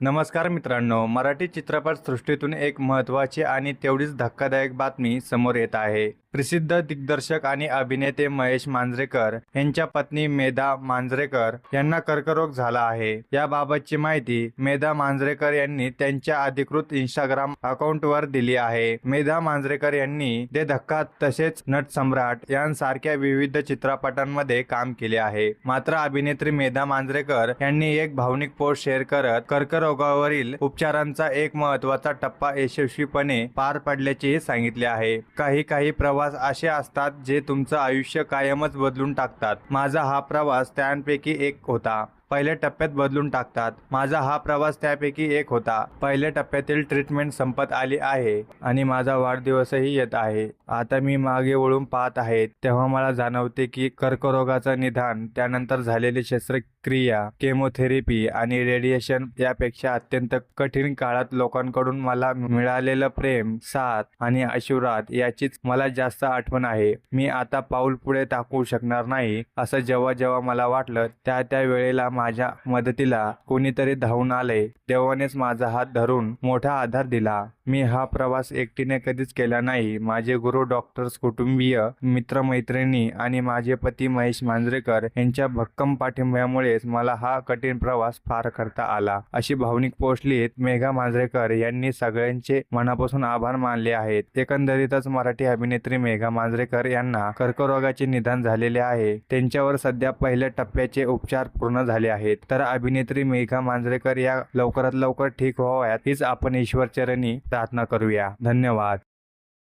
नमस्कार मित्रांनो, मराठी चित्रपट सृष्टीतून एक महत्त्वाची आणि तेवढीच धक्कादायक बातमी समोर येत आहे. प्रसिद्ध दिग्दर्शक आणि अभिनेते महेश मांजरेकर यांच्या पत्नी मेधा मांजरेकर यांना कर्करोग झाला आहे. याबाबतची माहिती मेधा मांजरेकर यांनी त्यांच्या अधिकृत इंस्टाग्राम अकाउंटवर दिली आहे. मेधा मांजरेकर यांनी दे धक्का तसेच नटसम्राट यांसारख्या विविध चित्रपटांमध्ये काम केले आहे. मात्र अभिनेत्री मेधा मांजरेकर यांनी एक भावनिक पोस्ट शेअर करत कर्करोगावरील उपचारांचा एक महत्त्वाचा टप्पा यशस्वीपणे पार पडल्याचे सांगितले आहे. काही प्रवास असे असतात जे तुमचं आयुष्य कायमच बदलून टाकतात. माझा हा प्रवास त्यांपैकी एक होता. पहिल्या टप्प्यात बदलून टाकतात. माझा हा प्रवास त्यापैकी एक होता. पहिल्या टप्प्यातील ट्रीटमेंट संपत आली आहे आणि माझा वाढदिवसही येत आहे. आता मी मागे वळून पाहत आहे तेव्हा मला जाणवते की कर्करोगाचं निदान, त्यानंतर झालेली शस्त्रक्रिया, केमोथेरपी आणि रेडिएशन यापेक्षा अत्यंत कठीण काळात लोकांकडून मला मिळालेलं प्रेम, साथ आणि आशीर्वाद याचीच मला जास्त आठवण आहे. मी आता पाऊल पुढे टाकू शकणार नाही असं जेव्हा मला वाटलं त्या वेळेला माझ्या मदतीला कोणीतरी धावून आले. देवानेच माझा हात धरून मोठा आधार दिला. मी हा प्रवास एकटीने कधीच केला नाही. माझे गुरु, डॉक्टर्स, कुटुंबीय, मित्रमैत्रिणी आणि माझे पती महेश मांजरेकर यांच्या भक्कम पाठिंब्यामुळेच मला हा कठीण प्रवास पार करता आला. अशी भावनिक पोस्ट लिहित मेघा मांजरेकर यांनी सगळ्यांचे मनापासून आभार मानले आहेत. एकंदरीतच मराठी अभिनेत्री मेघा मांजरेकर यांना कर्करोगाचे निदान झालेले आहे. त्यांच्यावर सध्या पहिल्या टप्प्याचे उपचार पूर्ण झाले आहेत. तर अभिनेत्री मेघा मांजरेकर या लवकरात लवकर ठीक व्हाव्यात हीच आपण ईश्वरचरणी प्रार्थना करूया. धन्यवाद.